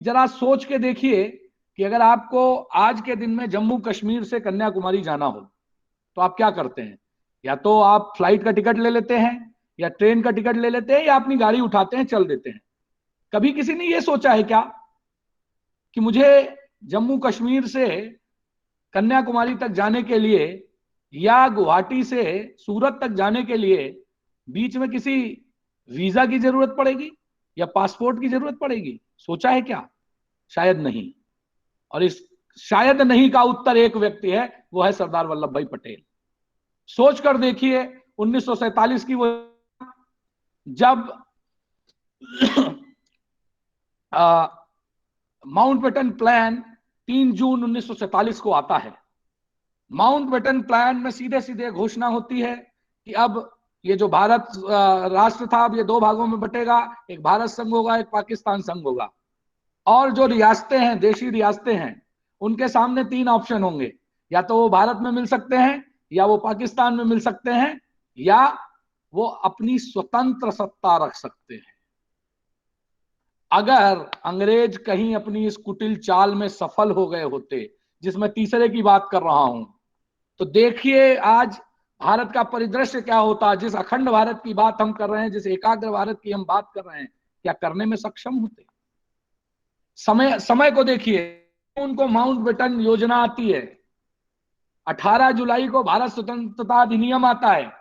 जरा सोच के देखिए कि अगर आपको आज के दिन में जम्मू कश्मीर से कन्याकुमारी जाना हो तो आप क्या करते हैं? या तो आप फ्लाइट का टिकट ले लेते हैं, या ट्रेन का टिकट ले लेते हैं, या अपनी गाड़ी उठाते हैं, चल देते हैं। कभी किसी ने यह सोचा है क्या कि मुझे जम्मू कश्मीर से कन्याकुमारी तक जाने के लिए या गुवाहाटी से सूरत तक जाने के लिए बीच में किसी वीजा की जरूरत पड़ेगी या पासपोर्ट की जरूरत पड़ेगी? सोचा है क्या? शायद नहीं। और इस शायद नहीं का उत्तर एक व्यक्ति है, वो है सरदार वल्लभ भाई पटेल। सोच कर देखिए 1947 की वो, जब माउंटबेटन प्लान 3 जून 1947 को आता है। माउंटबेटन प्लान में सीधे सीधे घोषणा होती है कि अब ये जो भारत राष्ट्र था, अब ये दो भागों में बटेगा, एक भारत संघ होगा, एक पाकिस्तान संघ होगा। और जो रियासतें हैं, देशी रियासतें हैं, उनके सामने 3 ऑप्शन होंगे, या तो वो भारत में मिल सकते हैं, या वो पाकिस्तान में मिल सकते हैं, या वो अपनी स्वतंत्र सत्ता रख सकते हैं। अगर अंग्रेज कहीं अपनी इस कुटिल चाल में सफल हो गए होते, जिसमें तीसरे की बात कर रहा हूं, तो देखिए आज भारत का परिदृश्य क्या होता। जिस अखंड भारत की बात हम कर रहे हैं, जिस एकाग्र भारत की हम बात कर रहे हैं, क्या करने में सक्षम होते? समय समय को देखिए, उनको माउंटबेटन योजना आती है, 18 जुलाई को भारत स्वतंत्रता अधिनियम आता है,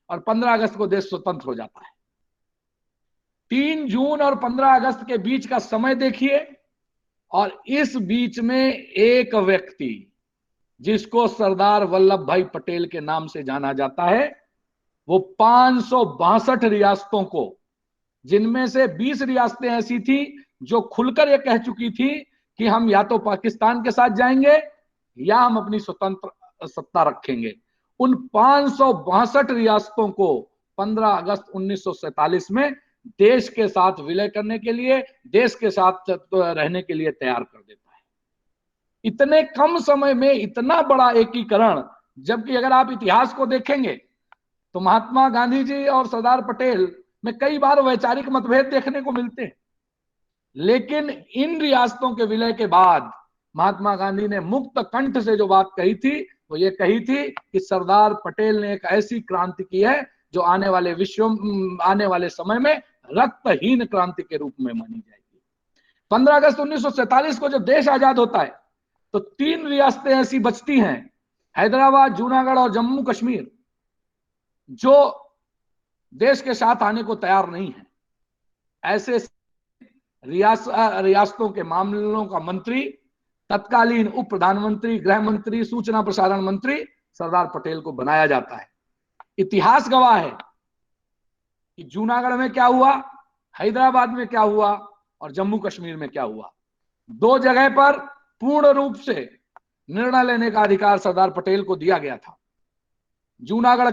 और 15 अगस्त को देश स्वतंत्र हो जाता है। 3 जून और 15 अगस्त के बीच का समय देखिए, और इस बीच में एक व्यक्ति जिसको सरदार वल्लभ भाई पटेल के नाम से जाना जाता है, वो 562 रियासतों को, जिनमें से 20 रियासतें ऐसी थी जो खुलकर ये कह चुकी थी कि हम या तो पाकिस्तान के साथ जाएंगे या हम अपनी स्वतंत्र सत्ता रखेंगे, उन 562 रियासतों को 15 अगस्त 1947 में देश के साथ विलय करने के लिए, देश के साथ रहने के लिए तैयार कर देता है। इतने कम समय में इतना बड़ा एकीकरण, जबकि अगर आप इतिहास को देखेंगे तो महात्मा गांधी जी और सरदार पटेल में कई बार वैचारिक मतभेद देखने को मिलते हैं, लेकिन इन रियासतों के विलय के बाद महात्मा गांधी ने मुक्त कंठ से जो बात कही थी, वो ये कही थी कि सरदार पटेल ने एक ऐसी क्रांति की है जो आने वाले समय में रक्तहीन क्रांति के रूप में मानी जाएगी। 15 अगस्त 1947 को जब देश आजाद होता है, तो 3 रियासतें ऐसी बचती हैं, हैदराबाद, जूनागढ़ और जम्मू कश्मीर, जो देश के साथ आने को तैयार नहीं है। ऐसे रियासतों के मामलों का मंत्री, तत्कालीन उप प्रधानमंत्री, गृह मंत्री, सूचना प्रसारण मंत्री सरदार पटेल को बनाया जाता है। इतिहास गवाह है कि जूनागढ़ में क्या हुआ, हैदराबाद में क्या हुआ और जम्मू कश्मीर में क्या हुआ। 2 जगह पर पूर्ण रूप से निर्णय लेने का अधिकार सरदार पटेल को दिया गया था। जूनागढ़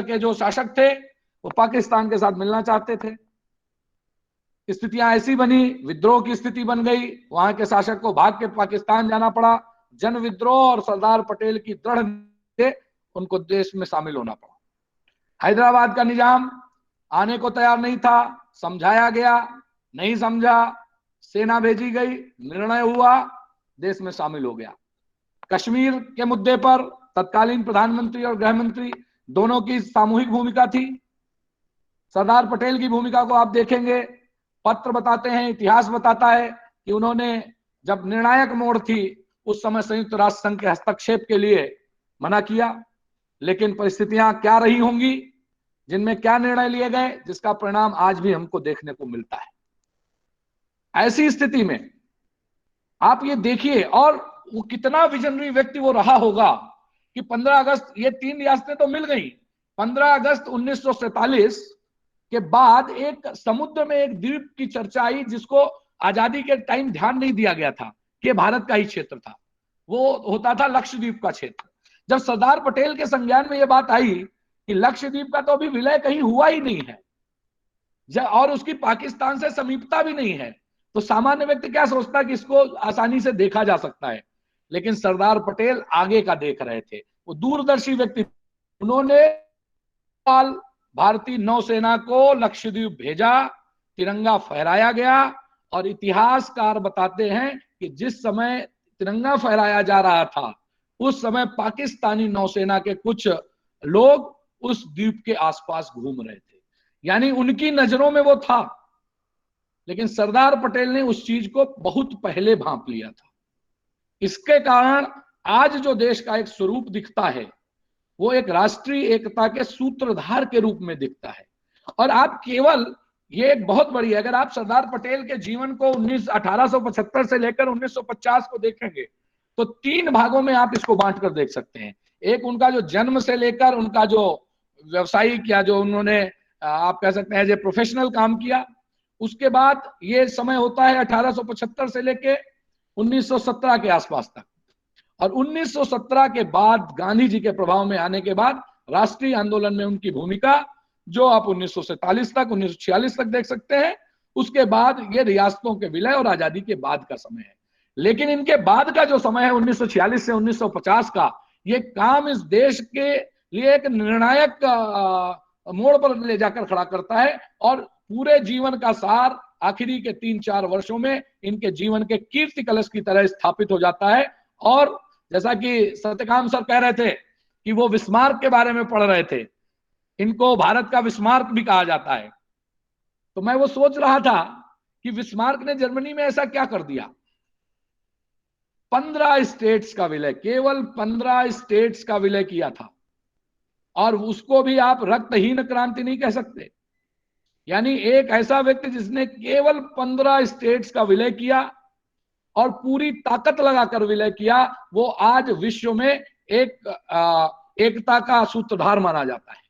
के जो शासक थे, वो पाकिस्तान के साथ मिलना चाहते थे। स्थितियां ऐसी बनी, विद्रोह की स्थिति बन गई, वहां के शासक को भाग के पाकिस्तान जाना पड़ा। जन विद्रोह और सरदार पटेल की दृढ़ से उनको देश में शामिल होना पड़ा। हैदराबाद का निजाम आने को तैयार नहीं था, समझाया गया, नहीं समझा, सेना भेजी गई, निर्णय हुआ, देश में शामिल हो गया। कश्मीर के मुद्दे पर तत्कालीन प्रधानमंत्री और गृह मंत्री दोनों की सामूहिक भूमिका थी। सरदार पटेल की भूमिका को आप देखेंगे, पत्र बताते हैं, इतिहास बताता है कि उन्होंने जब निर्णायक मोड़ थी, उस समय संयुक्त राष्ट्र संघ के हस्तक्षेप के लिए मना किया, लेकिन परिस्थितियां क्या रही होंगी, जिनमें क्या निर्णय लिए गए, जिसका परिणाम आज भी हमको देखने को मिलता है। ऐसी स्थिति में आप ये देखिए, और वो कितना विजनरी व्यक्ति वो रहा होगा कि 15 अगस्त, ये 3 रियासतें तो मिल गई। 15 अगस्त 1947 के बाद एक समुद्र में एक द्वीप की चर्चा आई, जिसको आजादी के टाइम ध्यान नहीं दिया गया था कि भारत का ही क्षेत्र था। वो होता था लक्षद्वीप का क्षेत्र। जब सरदार पटेल के संज्ञान में यह बात आई कि लक्षद्वीप का तो अभी विलय कहीं हुआ ही नहीं है, और उसकी पाकिस्तान से समीपता भी नहीं है, तो सामान्य व्यक्ति क्या सोचता कि इसको आसानी से देखा जा सकता है। लेकिन सरदार पटेल आगे का देख रहे थे, वो दूरदर्शी व्यक्ति। उन्होंने भारतीय नौसेना को लक्षद्वीप भेजा, तिरंगा फहराया गया, और इतिहासकार बताते हैं कि जिस समय तिरंगा फहराया जा रहा था उस समय पाकिस्तानी नौसेना के कुछ लोग उस द्वीप के आसपास घूम रहे थे, यानी उनकी नजरों में वो था, लेकिन सरदार पटेल ने उस चीज को बहुत पहले भांप लिया था। इसके कारण आज जो देश का एक स्वरूप दिखता है वो एक राष्ट्रीय एकता के सूत्रधार के रूप में दिखता है। और आप केवल ये एक बहुत बड़ी है, अगर आप सरदार पटेल के जीवन को 1875 से लेकर 1950 को देखेंगे तो 3 भागों में आप इसको बांट कर देख सकते हैं। एक उनका जो जन्म से लेकर उनका जो व्यवसायिक या जो उन्होंने आप कह सकते हैं जो प्रोफेशनल काम किया, उसके बाद ये समय होता है 1875 से लेके 1917 के आसपास तक, और 1917 के बाद गांधी जी के प्रभाव में आने के बाद राष्ट्रीय आंदोलन में उनकी भूमिका जो आप 1947 तक 1946 तक देख सकते हैं। उसके बाद ये रियासतों के विलय और आजादी के बाद का समय है। लेकिन इनके बाद का जो समय है 1946 से 1950 का, ये काम इस देश के लिए एक निर्णायक मोड़ पर ले जाकर खड़ा करता है और पूरे जीवन का सार आखिरी के 3-4 वर्षों में इनके जीवन के कीर्ति कलश की तरह स्थापित हो जाता है। और जैसा कि सत्यकाम सर कह रहे थे कि वो विस्मार्क के बारे में पढ़ रहे थे, इनको भारत का विस्मार्क भी कहा जाता है। तो मैं वो सोच रहा था कि विस्मार्क ने जर्मनी में ऐसा क्या कर दिया। 15 स्टेट्स का विलय, केवल 15 स्टेट्स का विलय किया था, और उसको भी आप रक्तहीन क्रांति नहीं कह सकते। यानी एक ऐसा व्यक्ति जिसने केवल 15 स्टेट्स का विलय किया और पूरी ताकत लगाकर विलय किया, वो आज विश्व में एकता का सूत्रधार माना जाता है।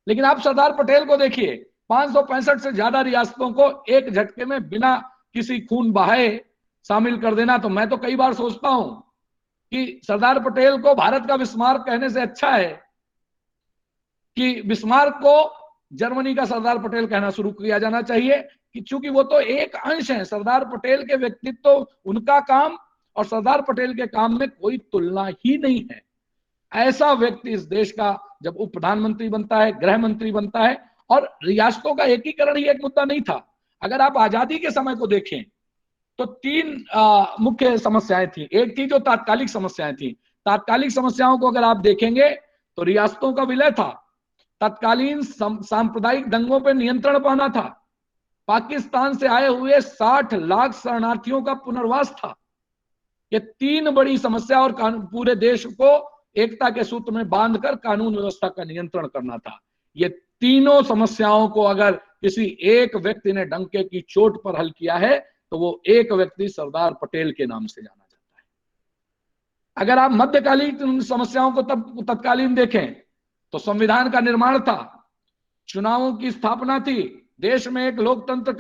लेकिन आप सरदार पटेल को देखिए, 565 से ज्यादा रियासतों को एक झटके में बिना किसी खून बहाए शामिल कर देना। तो मैं तो कई बार सोचता हूं कि सरदार पटेल को भारत का बिस्मार्क कहने से अच्छा है कि बिस्मार्क को जर्मनी का सरदार पटेल कहना शुरू किया जाना चाहिए, कि चूंकि वो तो एक अंश है। सरदार पटेल के व्यक्तित्व, उनका काम और सरदार पटेल के काम में कोई तुलना ही नहीं है। ऐसा व्यक्ति इस देश का जब उप प्रधानमंत्री बनता है, गृह मंत्री बनता है, और रियासतों का एकीकरण ही एक मुद्दा नहीं था। अगर आप आजादी के समय को देखें तो 3 मुख्य समस्याएं थी। एक थी जो तात्कालिक समस्याएं थी। तात्कालिक समस्याओं को अगर आप देखेंगे तो रियासतों का विलय था, तत्कालीन सांप्रदायिक दंगों पर नियंत्रण पाना था, पाकिस्तान से आए हुए 60 लाख शरणार्थियों का पुनर्वास था। ये 3 बड़ी समस्या, और पूरे देश को एकता के सूत्र में बांधकर कानून व्यवस्था का नियंत्रण करना था। ये तीनों समस्याओं को अगर किसी एक व्यक्ति ने डंके की चोट पर हल किया है तो वो एक व्यक्ति सरदार पटेल के नाम से जाना जाता है। अगर आप मध्यकालीन समस्याओं को तत्कालीन देखें तो संविधान का निर्माण था, चुनावों की स्थापना थी, देश में एक लोकतंत्र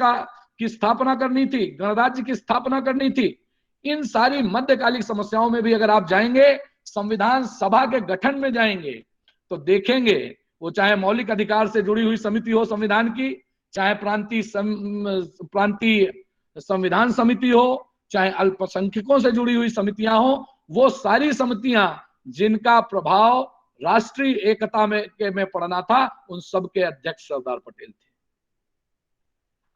की स्थापना करनी थी, गणराज्य की स्थापना करनी थी। इन सारी मध्यकालिक समस्याओं में भी अगर आप जाएंगे, संविधान सभा के गठन में जाएंगे तो देखेंगे, वो चाहे मौलिक अधिकार से जुड़ी हुई समिति हो संविधान की, चाहे प्रांतीय संविधान समिति हो, चाहे अल्पसंख्यकों से जुड़ी हुई समितियां हो, वो सारी समितियां जिनका प्रभाव राष्ट्रीय एकता में पड़ना था, उन सबके अध्यक्ष सरदार पटेल थे।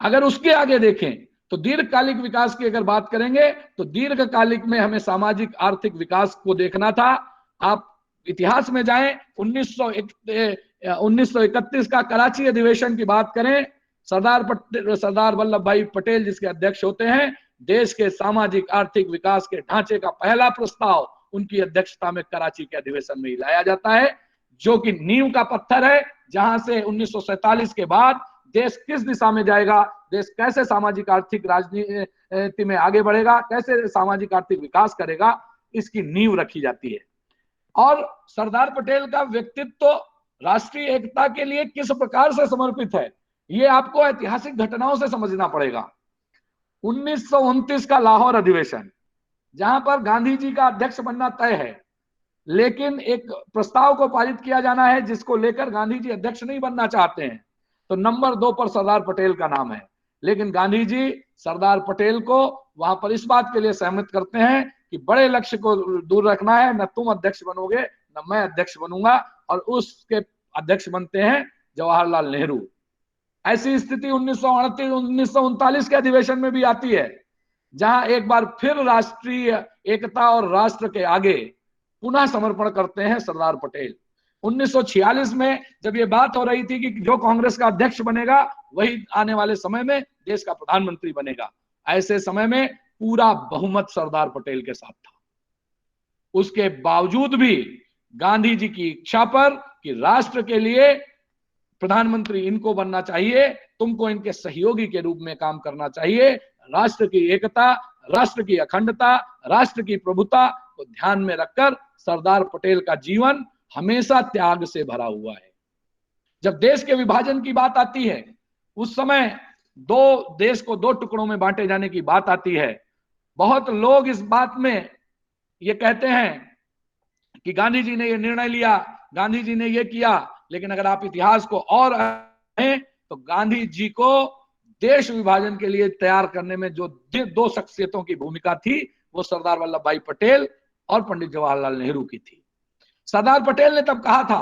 अगर उसके आगे देखें तो दीर्घकालिक विकास की अगर बात करेंगे तो दीर्घकालिक में हमें सामाजिक आर्थिक विकास को देखना था। आप इतिहास में जाएं, 1931 का कराची अधिवेशन की बात करें, सरदार वल्लभ भाई पटेल जिसके अध्यक्ष होते हैं, देश के सामाजिक आर्थिक विकास के ढांचे का पहला प्रस्ताव उनकी अध्यक्षता में कराची के अधिवेशन में लाया जाता है, जो कि नींव का पत्थर है, जहां से 1947 के बाद देश किस दिशा में जाएगा, देश कैसे सामाजिक आर्थिक राजनीति में आगे बढ़ेगा, कैसे सामाजिक आर्थिक विकास करेगा, इसकी नींव रखी जाती है। और सरदार पटेल का व्यक्तित्व राष्ट्रीय एकता के लिए किस प्रकार से समर्पित है, ये आपको ऐतिहासिक घटनाओं से समझना पड़ेगा। 1929 का लाहौर अधिवेशन, जहां पर गांधी जी का अध्यक्ष बनना तय है, लेकिन एक प्रस्ताव को पारित किया जाना है जिसको लेकर गांधी जी अध्यक्ष नहीं बनना चाहते हैं, तो नंबर 2 पर सरदार पटेल का नाम है। लेकिन गांधी जी सरदार पटेल को वहां पर इस बात के लिए सहमत करते हैं कि बड़े लक्ष्य को दूर रखना है, न तुम अध्यक्ष बनोगे न मैं अध्यक्ष बनूंगा, और उसके अध्यक्ष बनते हैं जवाहरलाल नेहरू। ऐसी स्थिति 1938 1939 के अधिवेशन में भी आती है, जहां एक बार फिर राष्ट्रीय एकता और राष्ट्र के आगे पुनः समर्पण करते हैं सरदार पटेल। 1946 में जब ये बात हो रही थी कि जो कांग्रेस का अध्यक्ष बनेगा वही आने वाले समय में देश का प्रधानमंत्री बनेगा, ऐसे समय में पूरा बहुमत सरदार पटेल के साथ था। उसके बावजूद भी गांधी जी की इच्छा पर कि राष्ट्र के लिए प्रधानमंत्री इनको बनना चाहिए, तुमको इनके सहयोगी के रूप में काम करना चाहिए, राष्ट्र की एकता, राष्ट्र की अखंडता, राष्ट्र की प्रभुता को ध्यान में रखकर सरदार पटेल का जीवन हमेशा त्याग से भरा हुआ है। जब देश के विभाजन की बात आती है, उस समय देश को दो टुकड़ों में बांटे जाने की बात आती है। बहुत लोग इस बात में ये कहते हैं कि गांधी जी ने ये निर्णय लिया, गांधी जी ने ये किया, लेकिन अगर आप इतिहास को और हैं तो गांधी जी को देश विभाजन के लिए तैयार करने में जो दो शख्सियतों की भूमिका थी वो सरदार वल्लभ भाई पटेल और पंडित जवाहरलाल नेहरू की थी। सरदार पटेल ने तब कहा था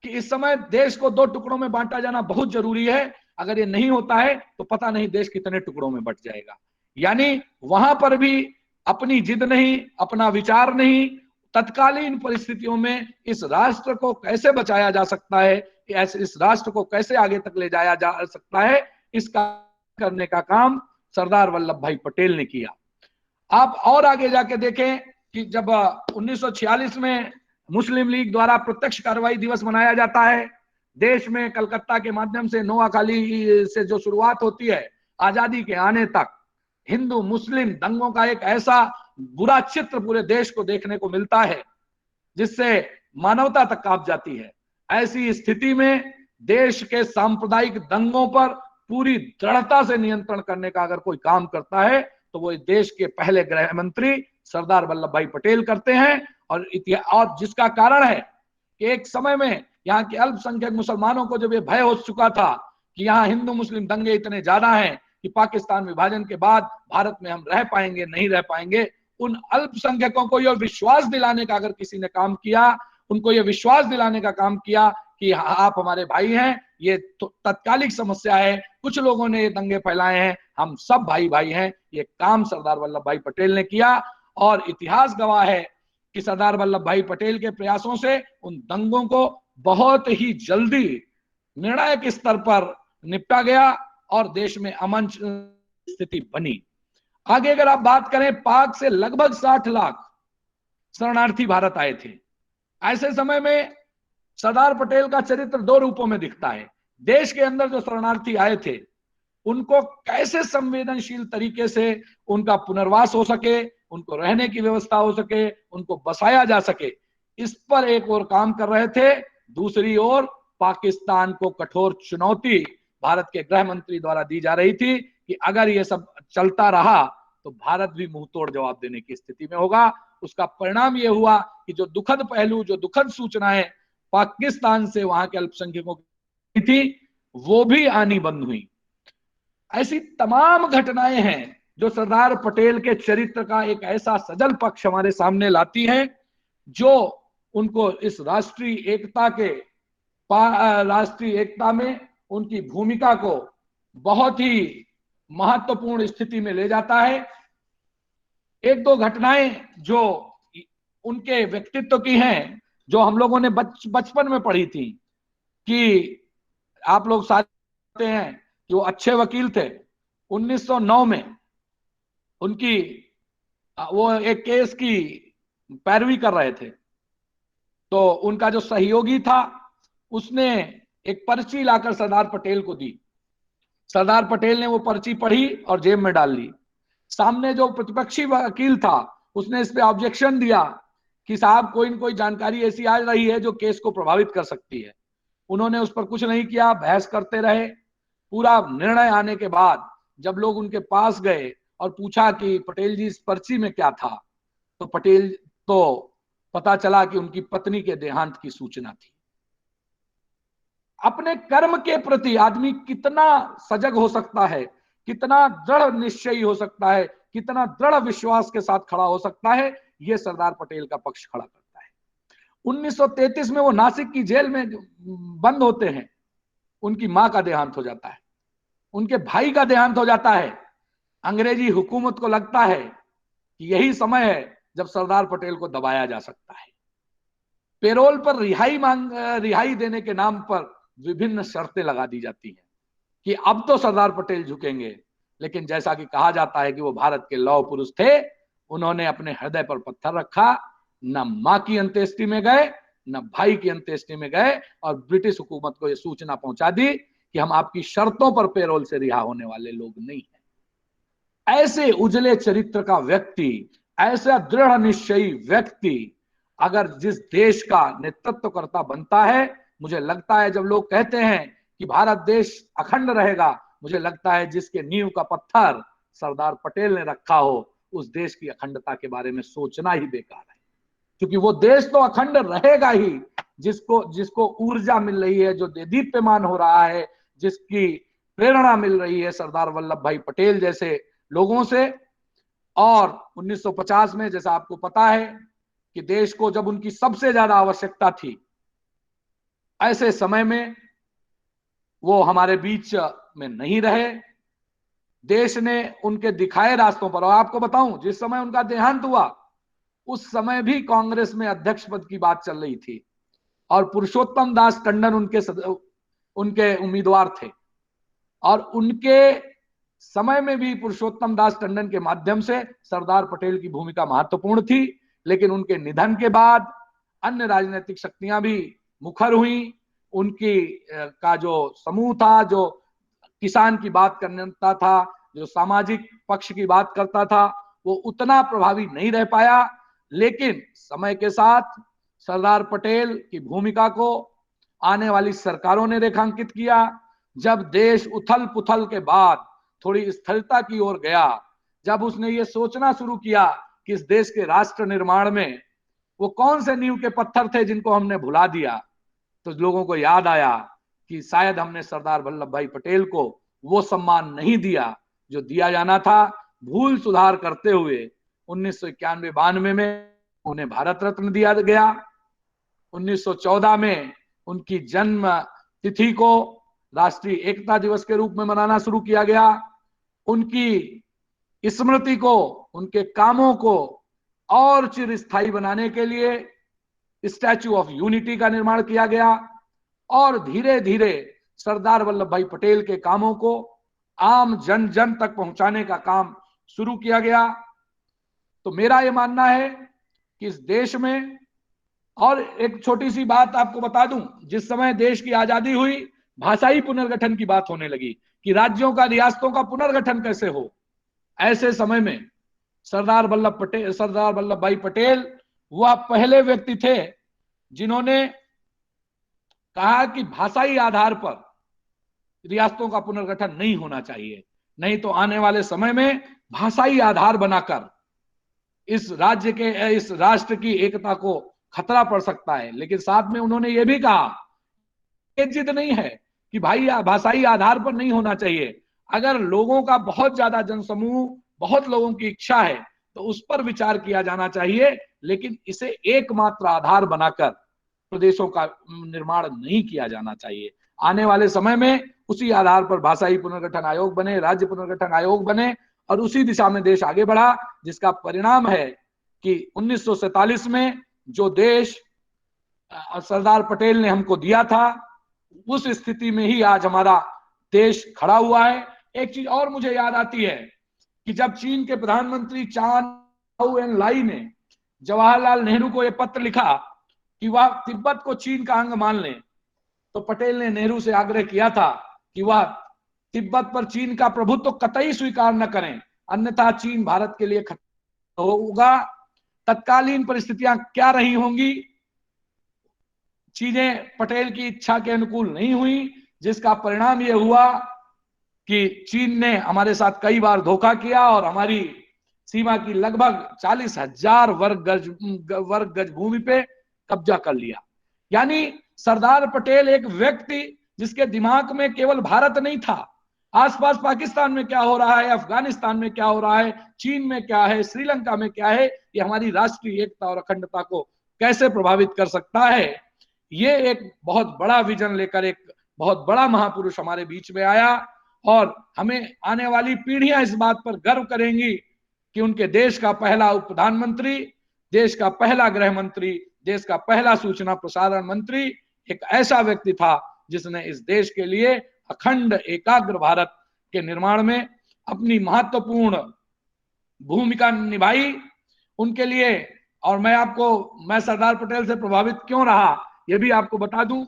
कि इस समय देश को दो टुकड़ों में बांटा जाना बहुत जरूरी है, अगर ये नहीं होता है तो पता नहीं देश कितने टुकड़ों में बंट जाएगा। यानी वहां पर भी अपनी जिद नहीं, अपना विचार नहीं, तत्कालीन परिस्थितियों में इस राष्ट्र को कैसे बचाया जा सकता है, इस राष्ट्र को कैसे आगे तक ले जाया जा सकता है, इसका करने का काम सरदार वल्लभ भाई पटेल ने किया। आप और आगे जाके देखें कि जब 1946 में मुस्लिम लीग द्वारा प्रत्यक्ष कार्रवाई दिवस मनाया जाता है, देश में कलकत्ता के माध्यम से नोआखाली से जो शुरुआत होती है आजादी के आने तक हिंदू मुस्लिम दंगों का एक ऐसा बुरा चित्र पूरे देश को देखने को मिलता है जिससे मानवता तक कांप जाती है। ऐसी स्थिति में देश के सांप्रदायिक दंगों पर पूरी दृढ़ता से नियंत्रण करने का अगर कोई काम करता है तो वो देश के पहले गृह मंत्री सरदार वल्लभ भाई पटेल करते हैं। और जिसका कारण है कि एक समय में यहाँ के अल्पसंख्यक मुसलमानों को जब ये भय हो चुका था कि यहाँ हिंदू मुस्लिम दंगे इतने ज्यादा हैं कि पाकिस्तान विभाजन के बाद भारत में हम रह पाएंगे नहीं रह पाएंगे, उन अल्पसंख्यकों को यह विश्वास दिलाने का अगर किसी ने काम किया, उनको यह विश्वास दिलाने का काम किया कि आप हमारे भाई हैं, ये तो तत्कालिक समस्या है, कुछ लोगों ने ये दंगे फैलाए हैं, हम सब भाई भाई हैं, ये काम सरदार वल्लभ भाई पटेल ने किया। और इतिहास गवाह है कि सरदार वल्लभ भाई पटेल के प्रयासों से उन दंगों को बहुत ही जल्दी निर्णायक स्तर पर निपटा गया और देश में अमन स्थिति बनी। आगे अगर आप बात करें, पाक से लगभग 60 लाख शरणार्थी भारत आए थे। ऐसे समय में सरदार पटेल का चरित्र दो रूपों में दिखता है। देश के अंदर जो शरणार्थी आए थे उनको कैसे संवेदनशील तरीके से उनका पुनर्वास हो सके, उनको रहने की व्यवस्था हो सके, उनको बसाया जा सके, इस पर एक और काम कर रहे थे। दूसरी ओर पाकिस्तान को कठोर चुनौती भारत के गृह मंत्री द्वारा दी जा रही थी कि अगर ये सब चलता रहा तो भारत भी मुंह तोड़ जवाब देने की स्थिति में होगा। उसका परिणाम यह हुआ कि जो दुखद पहलू, जो दुखद सूचनाएं पाकिस्तान से वहां के अल्पसंख्यकों की थी वो भी आनी बंद हुई। ऐसी तमाम घटनाएं हैं जो सरदार पटेल के चरित्र का एक ऐसा सजल पक्ष हमारे सामने लाती हैं जो उनको इस राष्ट्रीय एकता में उनकी भूमिका को बहुत ही महत्वपूर्ण स्थिति में ले जाता है। एक दो घटनाएं जो उनके व्यक्तित्व की हैं जो हम लोगों ने बचपन में पढ़ी थी कि आप लोग साथ हैं कि वो अच्छे वकील थे। 1909 में उनकी वो एक केस की पैरवी कर रहे थे तो उनका जो सहयोगी था उसने एक पर्ची लाकर सरदार पटेल को दी। सरदार पटेल ने वो पर्ची पढ़ी और जेब में डाल ली। सामने जो प्रतिपक्षी वकील था उसने इस पे ऑब्जेक्शन दिया कि साहब कोई न कोई जानकारी ऐसी आ रही है जो केस को प्रभावित कर सकती है। उन्होंने उस पर कुछ नहीं किया, बहस करते रहे। पूरा निर्णय आने के बाद जब लोग उनके पास गए और पूछा कि पटेल जी इस पर्ची में क्या था, तो पटेल तो पता चला कि उनकी पत्नी के देहांत की सूचना थी। अपने कर्म के प्रति आदमी कितना सजग हो सकता है, कितना दृढ़ निश्चयी हो सकता है, कितना दृढ़ विश्वास के साथ खड़ा हो सकता है, यह सरदार पटेल का पक्ष खड़ा करता है। 1933 में वो नासिक की जेल में बंद होते हैं, उनकी मां का देहांत हो जाता है। उनके भाई का देहांत हो जाता है। अंग्रेजी हुकूमत को लगता है कि यही समय है जब सरदार पटेल को दबाया जा सकता है। पेरोल पर रिहाई देने के नाम पर विभिन्न शर्तें लगा दी जाती हैं कि अब तो सरदार पटेल झुकेंगे। लेकिन जैसा कि कहा जाता है कि वो भारत के लौह पुरुष थे, उन्होंने अपने हृदय पर पत्थर रखा, न मां की अंत्येष्टि में गए, न भाई की अंत्येष्टि में गए, और ब्रिटिश हुकूमत को यह सूचना पहुंचा दी कि हम आपकी शर्तों पर पेरोल से रिहा होने वाले लोग नहीं हैं। ऐसे उजले चरित्र का व्यक्ति, ऐसा दृढ़ निश्चयी व्यक्ति अगर जिस देश का नेतृत्व करता बनता है, मुझे लगता है जब लोग कहते हैं कि भारत देश अखंड रहेगा, मुझे लगता है जिसके नींव का पत्थर सरदार पटेल ने रखा हो, उस देश की अखंडता के बारे में सोचना ही बेकार है। क्योंकि वो देश तो अखंड रहेगा ही जिसको जिसको ऊर्जा मिल रही है, जो दीप्यमान हो रहा है, जिसकी प्रेरणा मिल रही है सरदार वल्लभ भाई पटेल जैसे लोगों से। और 1950 में, जैसा आपको पता है कि देश को जब उनकी सबसे ज्यादा आवश्यकता थी, ऐसे समय में वो हमारे बीच में नहीं रहे। देश ने उनके दिखाए रास्तों पर, और आपको बताऊं जिस समय उनका देहांत हुआ उस समय भी कांग्रेस में अध्यक्ष पद की बात चल रही थी और पुरुषोत्तम दास टंडन उनके उम्मीदवार थे। और उनके समय में भी पुरुषोत्तम दास टंडन के माध्यम से सरदार पटेल की भूमिका महत्वपूर्ण थी। लेकिन उनके निधन के बाद अन्य राजनीतिक शक्तियां भी मुखर हुई। उनकी का जो समूह था, जो किसान की बात करता था, जो सामाजिक पक्ष की बात करता था, वो उतना प्रभावी नहीं रह पाया। लेकिन समय के साथ सरदार पटेल की भूमिका को आने वाली सरकारों ने रेखांकित किया। जब देश उथल पुथल के बाद थोड़ी स्थिरता की ओर गया, जब उसने ये सोचना शुरू किया कि इस देश के राष्ट्र निर्माण में वो कौन से नींव के पत्थर थे जिनको हमने भुला दिया, तो लोगों को याद आया कि शायद हमने सरदार वल्लभ भाई पटेल को वो सम्मान नहीं दिया जो दिया जाना था। भूल सुधार करते हुए 1991-92 में उन्हें भारत रत्न दिया गया। 1914 में उनकी जन्म तिथि को राष्ट्रीय एकता दिवस के रूप में मनाना शुरू किया गया। उनकी स्मृति को, उनके कामों को और चिरस्थायी बनाने के लिए स्टैच्यू ऑफ यूनिटी का निर्माण किया गया और धीरे धीरे सरदार वल्लभ भाई पटेल के कामों को आम जन जन तक पहुंचाने का काम शुरू किया गया। तो मेरा यह मानना है कि इस देश में, और एक छोटी सी बात आपको बता दूं, जिस समय देश की आजादी हुई भाषाई पुनर्गठन की बात होने लगी कि राज्यों का, रियासतों का पुनर्गठन कैसे हो। ऐसे समय में सरदार वल्लभ भाई पटेल वह पहले व्यक्ति थे जिन्होंने कहा कि भाषाई आधार पर रियासतों का पुनर्गठन नहीं होना चाहिए, नहीं तो आने वाले समय में भाषाई आधार बनाकर इस राष्ट्र की एकता को खतरा पड़ सकता है। लेकिन साथ में उन्होंने यह भी कहा कि जिद नहीं है कि भाई भाषाई आधार पर नहीं होना चाहिए। अगर लोगों का बहुत ज्यादा जनसमूह, बहुत लोगों की इच्छा है तो उस पर विचार किया जाना चाहिए, लेकिन इसे एकमात्र आधार बनाकर प्रदेशों का निर्माण नहीं किया जाना चाहिए। आने वाले समय में उसी आधार पर भाषाई पुनर्गठन आयोग बने, राज्य पुनर्गठन आयोग बने और उसी दिशा में देश आगे बढ़ा, जिसका परिणाम है कि 1947 में जो देश सरदार पटेल ने हमको दिया था, उस स्थिति में ही आज हमारा देश खड़ा हुआ है। एक चीज और मुझे याद आती है कि जब चीन के प्रधानमंत्री चाउ एन लाई ने जवाहरलाल नेहरू को यह पत्र लिखा कि वह तिब्बत को चीन का अंग मान लें, तो पटेल ने नेहरू से आग्रह किया था कि वह तिब्बत पर चीन का प्रभुत्व तो कतई स्वीकार न करें, अन्यथा चीन भारत के लिए खतरा होगा। तत्कालीन परिस्थितियां क्या रही होंगी, चीजें पटेल की इच्छा के अनुकूल नहीं हुई, जिसका परिणाम यह हुआ कि चीन ने हमारे साथ कई बार धोखा किया और हमारी सीमा की लगभग 40,000 वर्ग गज भूमि पे कब्जा कर लिया। यानी सरदार पटेल एक व्यक्ति जिसके दिमाग में केवल भारत नहीं था, आसपास पाकिस्तान में क्या हो रहा है, अफगानिस्तान में क्या हो रहा है, चीन में क्या है, श्रीलंका में क्या है, ये हमारी राष्ट्रीय एकता और अखंडता को कैसे प्रभावित कर सकता है। ये एक बहुत बड़ा विजन लेकर एक बहुत बड़ा महापुरुष हमारे बीच में आया और हमें आने वाली पीढ़ियां इस बात पर गर्व करेंगी कि उनके देश का पहला उप प्रधानमंत्री, देश का पहला गृह मंत्री, देश का पहला सूचना प्रसारण मंत्री एक ऐसा व्यक्ति था जिसने इस देश के लिए अखंड एकाग्र भारत के निर्माण में अपनी महत्वपूर्ण भूमिका निभाई। उनके लिए, और मैं सरदार पटेल से प्रभावित क्यों रहा यह भी आपको बता दूं।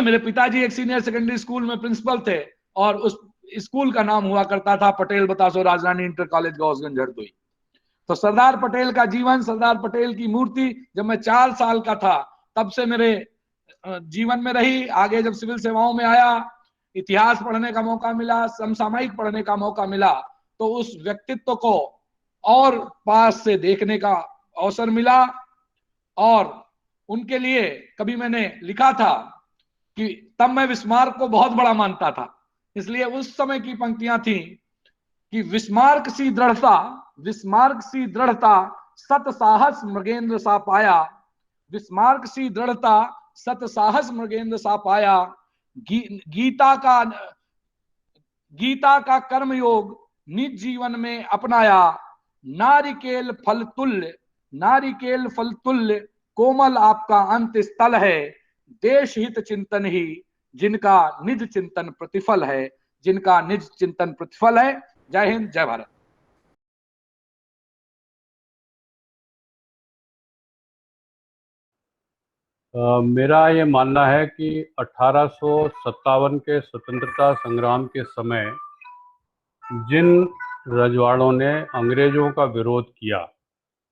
मेरे पिताजी एक सीनियर सेकेंडरी स्कूल में प्रिंसिपल थे और उस स्कूल का नाम हुआ करता था पटेल बतासो राजरानी इंटर कॉलेज गौसगंज हरदोई। तो सरदार पटेल का जीवन, सरदार पटेल की मूर्ति जब मैं 4 साल का था तब से मेरे जीवन में रही। आगे जब सिविल सेवाओं में आया, इतिहास पढ़ने का मौका मिला, समसामयिक पढ़ने का मौका मिला, तो उस व्यक्तित्व को और पास से देखने का अवसर मिला। और उनके लिए कभी मैंने लिखा था कि तब मैं विस्मार्क को बहुत बड़ा मानता था, इसलिए उस समय की पंक्तियां थी कि विस्मार्क सी दृढ़ता, विस्मार्क सी दृढ़ता सत साहस मृगेंद्र सा पाया, विस्मार्क सी दृढ़ता सत साहस मृगेंद्र सा पाया, गीता का गीता का कर्म योग निज जीवन में अपनाया, नारिकेल फल तुल्य, नारिकेल फल तुल्य कोमल आपका अंत स्थल है, देश हित चिंतन ही जिनका निज चिंतन प्रतिफल है, जिनका निज चिंतन प्रतिफल है। जय हिंद, जय भारत। मेरा ये मानना है कि 1857 के स्वतंत्रता संग्राम के समय जिन रजवाड़ों ने अंग्रेजों का विरोध किया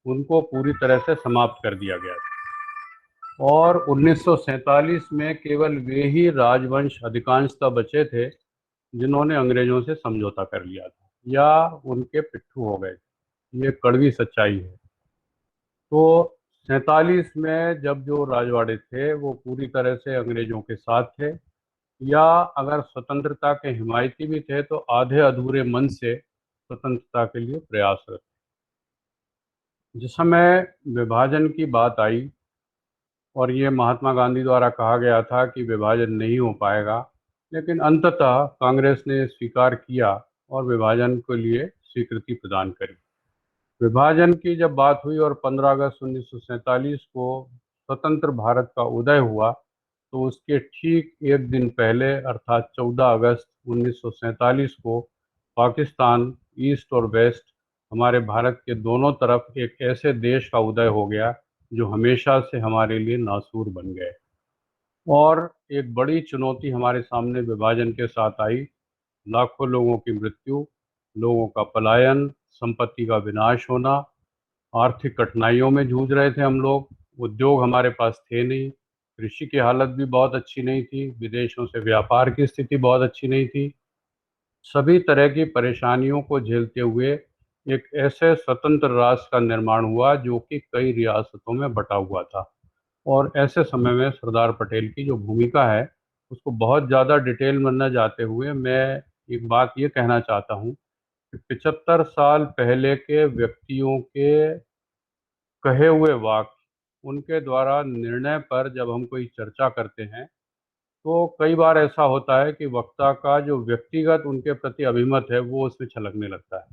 उनको पूरी तरह से समाप्त कर दिया गया था और 1947 में केवल वे ही राजवंश अधिकांशतः बचे थे जिन्होंने अंग्रेजों से समझौता कर लिया था या उनके पिट्ठू हो गए। ये कड़वी सच्चाई है। तो 47 में जब जो राजवाड़े थे वो पूरी तरह से अंग्रेजों के साथ थे, या अगर स्वतंत्रता के हिमायती भी थे तो आधे अधूरे मन से स्वतंत्रता के लिए प्रयासरत। जिस समय विभाजन की बात आई और ये महात्मा गांधी द्वारा कहा गया था कि विभाजन नहीं हो पाएगा, लेकिन अंततः कांग्रेस ने स्वीकार किया और विभाजन के लिए स्वीकृति प्रदान करी। विभाजन की जब बात हुई और 15 अगस्त 1947 को स्वतंत्र भारत का उदय हुआ, तो उसके ठीक एक दिन पहले अर्थात 14 अगस्त 1947 को पाकिस्तान, ईस्ट और वेस्ट, हमारे भारत के दोनों तरफ एक ऐसे देश का उदय हो गया जो हमेशा से हमारे लिए नासूर बन गए। और एक बड़ी चुनौती हमारे सामने विभाजन के साथ आई। लाखों लोगों की मृत्यु, लोगों का पलायन, संपत्ति का विनाश होना, आर्थिक कठिनाइयों में जूझ रहे थे हम लोग। उद्योग हमारे पास थे नहीं, कृषि की हालत भी बहुत अच्छी नहीं थी, विदेशों से व्यापार की स्थिति बहुत अच्छी नहीं थी। सभी तरह की परेशानियों को झेलते हुए एक ऐसे स्वतंत्र राष्ट्र का निर्माण हुआ जो कि कई रियासतों में बटा हुआ था। और ऐसे समय में सरदार पटेल की जो भूमिका है उसको बहुत ज़्यादा डिटेल में न जाते हुए मैं एक बात ये कहना चाहता हूँ कि 75 साल पहले के व्यक्तियों के कहे हुए वाक्य, उनके द्वारा निर्णय पर जब हम कोई चर्चा करते हैं तो कई बार ऐसा होता है कि वक्ता का जो व्यक्तिगत उनके प्रति अभिमत है वो उसमें छलकने लगता है।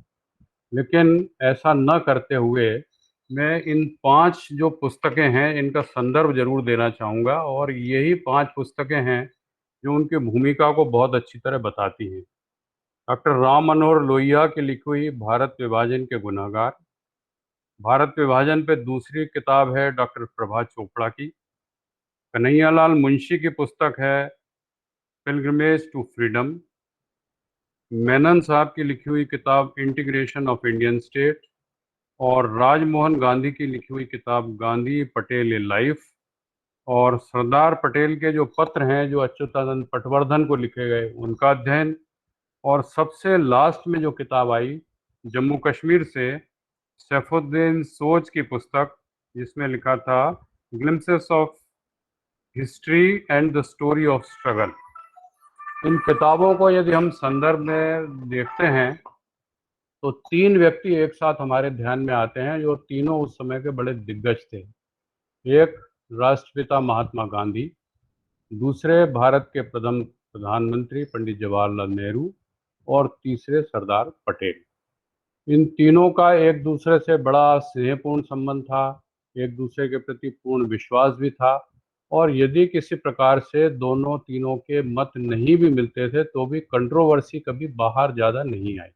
लेकिन ऐसा न करते हुए मैं इन 5 जो पुस्तकें हैं इनका संदर्भ जरूर देना चाहूँगा, और यही 5 पुस्तकें हैं जो उनकी भूमिका को बहुत अच्छी तरह बताती हैं। डॉक्टर राम मनोहर लोहिया की लिखी हुई भारत विभाजन के गुनाहगार, भारत विभाजन पे दूसरी किताब है डॉक्टर प्रभा चोपड़ा की। कन्हैयालाल मुंशी की पुस्तक है पिलग्रिमेज टू फ्रीडम। मेनन साहब की लिखी हुई किताब इंटीग्रेशन ऑफ इंडियन स्टेट, और राजमोहन गांधी की लिखी हुई किताब गांधी पटेल ए लाइफ, और सरदार पटेल के जो पत्र हैं जो अच्युतानंद पटवर्धन को लिखे गए उनका अध्ययन, और सबसे लास्ट में जो किताब आई जम्मू कश्मीर से सैफुद्दीन सोच की पुस्तक जिसमें लिखा था glimpses of history and the story of struggle. इन किताबों को यदि हम संदर्भ में देखते हैं तो 3 व्यक्ति एक साथ हमारे ध्यान में आते हैं जो तीनों उस समय के बड़े दिग्गज थे। एक राष्ट्रपिता महात्मा गांधी, दूसरे भारत के प्रथम प्रधानमंत्री पंडित जवाहरलाल नेहरू और तीसरे सरदार पटेल। इन तीनों का एक दूसरे से बड़ा स्नेहपूर्ण संबंध था, एक दूसरे के प्रति पूर्ण विश्वास भी था, और यदि किसी प्रकार से दोनों तीनों के मत नहीं भी मिलते थे तो भी कंट्रोवर्सी कभी बाहर ज़्यादा नहीं आई।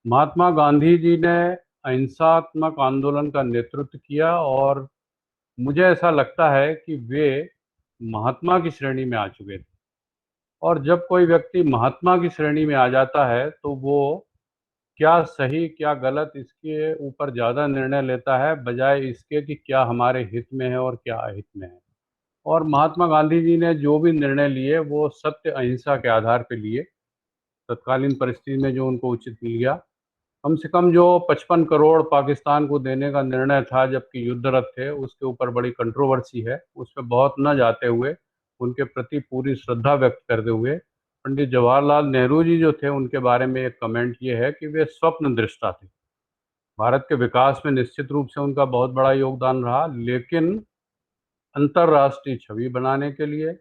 महात्मा गांधी जी ने अहिंसात्मक आंदोलन का नेतृत्व किया और मुझे ऐसा लगता है कि वे महात्मा की श्रेणी में आ चुके थे। और जब कोई व्यक्ति महात्मा की श्रेणी में आ जाता है तो वो क्या सही क्या गलत इसके ऊपर ज़्यादा निर्णय लेता है, बजाय इसके कि क्या हमारे हित में है और क्या अहित में है। और महात्मा गांधी जी ने जो भी निर्णय लिए वो सत्य अहिंसा के आधार पर लिए। तत्कालीन परिस्थिति में जो उनको उचित मिल गया, कम से कम जो 55 करोड़ पाकिस्तान को देने का निर्णय था जबकि युद्धरत थे, उसके ऊपर बड़ी कंट्रोवर्सी है। उस पर बहुत न जाते हुए उनके प्रति पूरी श्रद्धा व्यक्त करते हुए पंडित जवाहरलाल नेहरू जी जो थे उनके बारे में एक कमेंट ये है कि वे स्वप्न दृष्टा थे। भारत के विकास में निश्चित रूप से उनका बहुत बड़ा योगदान रहा, लेकिन अंतर्राष्ट्रीय छवि बनाने के लिए,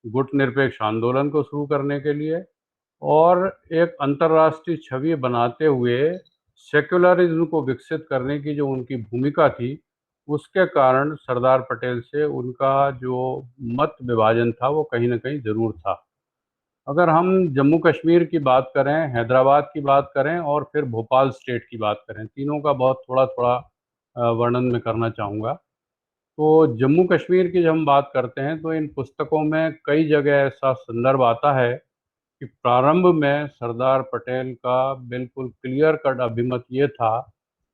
गुटनिरपेक्ष आंदोलन को शुरू करने के लिए और एक अंतर्राष्ट्रीय छवि बनाते हुए सेक्युलरिज्म को विकसित करने की जो उनकी भूमिका थी, उसके कारण सरदार पटेल से उनका जो मत विभाजन था वो कहीं ना कहीं ज़रूर था। अगर हम जम्मू कश्मीर की बात करें, हैदराबाद की बात करें और फिर भोपाल स्टेट की बात करें, तीनों का बहुत थोड़ा थोड़ा वर्णन मैं करना चाहूँगा। तो जम्मू कश्मीर की जब हम बात करते हैं तो इन पुस्तकों में कई जगह ऐसा संदर्भ आता है कि प्रारंभ में सरदार पटेल का बिल्कुल क्लियर कट अभिमत ये था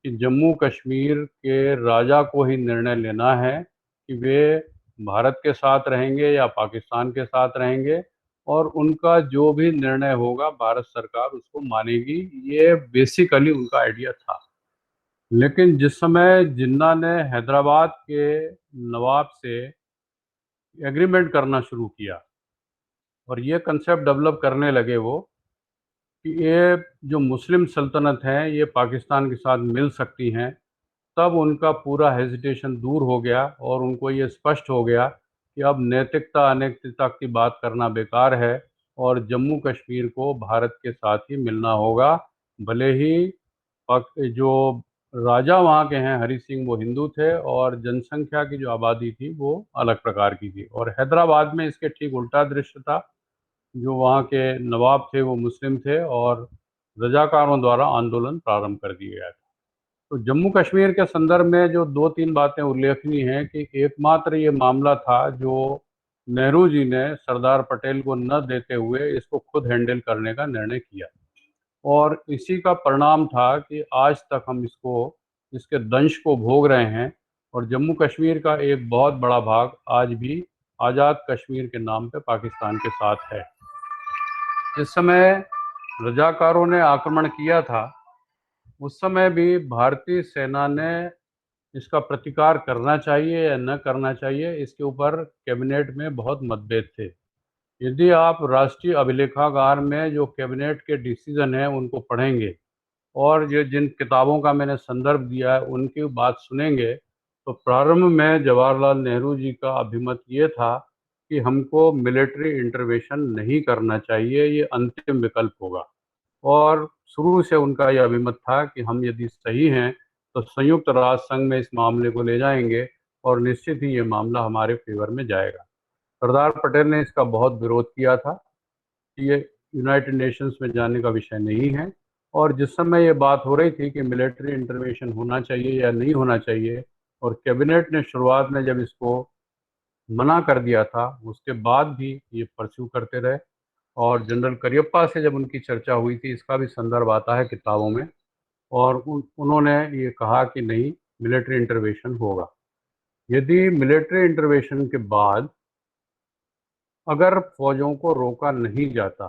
कि जम्मू कश्मीर के राजा को ही निर्णय लेना है कि वे भारत के साथ रहेंगे या पाकिस्तान के साथ रहेंगे, और उनका जो भी निर्णय होगा भारत सरकार उसको मानेगी। ये बेसिकली उनका आइडिया था। लेकिन जिस समय जिन्ना ने हैदराबाद के नवाब से एग्रीमेंट करना शुरू किया और ये कंसेप्ट डेवलप करने लगे वो कि ये जो मुस्लिम सल्तनत हैं ये पाकिस्तान के साथ मिल सकती हैं, तब उनका पूरा हेजिटेशन दूर हो गया और उनको ये स्पष्ट हो गया कि अब नैतिकता अनैतिकता की बात करना बेकार है और जम्मू कश्मीर को भारत के साथ ही मिलना होगा। भले ही जो राजा वहाँ के हैं हरि सिंह वो हिंदू थे और जनसंख्या की जो आबादी थी वो अलग प्रकार की थी, और हैदराबाद में इसके ठीक उल्टा दृश्य था। जो वहाँ के नवाब थे वो मुस्लिम थे और रजाकारों द्वारा आंदोलन प्रारंभ कर दिया गया था। तो जम्मू कश्मीर के संदर्भ में जो दो तीन बातें उल्लेखनीय हैं कि एकमात्र ये मामला था जो नेहरू जी ने सरदार पटेल को न देते हुए इसको खुद हैंडल करने का निर्णय किया, और इसी का परिणाम था कि आज तक हम इसके दंश को भोग रहे हैं, और जम्मू कश्मीर का एक बहुत बड़ा भाग आज भी आज़ाद कश्मीर के नाम पे पाकिस्तान के साथ है। जिस समय रजाकारों ने आक्रमण किया था उस समय भी भारतीय सेना ने इसका प्रतिकार करना चाहिए या न करना चाहिए, इसके ऊपर कैबिनेट में बहुत मतभेद थे। यदि आप राष्ट्रीय अभिलेखागार में जो कैबिनेट के डिसीजन हैं उनको पढ़ेंगे और ये जिन किताबों का मैंने संदर्भ दिया है उनकी बात सुनेंगे, तो प्रारंभ में जवाहरलाल नेहरू जी का अभिमत ये था कि हमको मिलिट्री इंटरवेंशन नहीं करना चाहिए, ये अंतिम विकल्प होगा। और शुरू से उनका यह अभिमत था कि हम यदि सही हैं तो संयुक्त राष्ट्र संघ में इस मामले को ले जाएंगे और निश्चित ही ये मामला हमारे फेवर में जाएगा। सरदार पटेल ने इसका बहुत विरोध किया था कि ये यूनाइटेड नेशंस में जाने का विषय नहीं है, और जिस समय ये बात हो रही थी कि मिलिट्री इंटरवेंशन होना चाहिए या नहीं होना चाहिए और कैबिनेट ने शुरुआत में जब इसको मना कर दिया था, उसके बाद भी ये परस्यू करते रहे। और जनरल करियप्पा से जब उनकी चर्चा हुई थी, इसका भी संदर्भ आता है किताबों में, और उन्होंने ये कहा कि नहीं, मिलिट्री इंटरवेंशन होगा। यदि मिलिट्री इंटरवेंशन के बाद अगर फौजों को रोका नहीं जाता,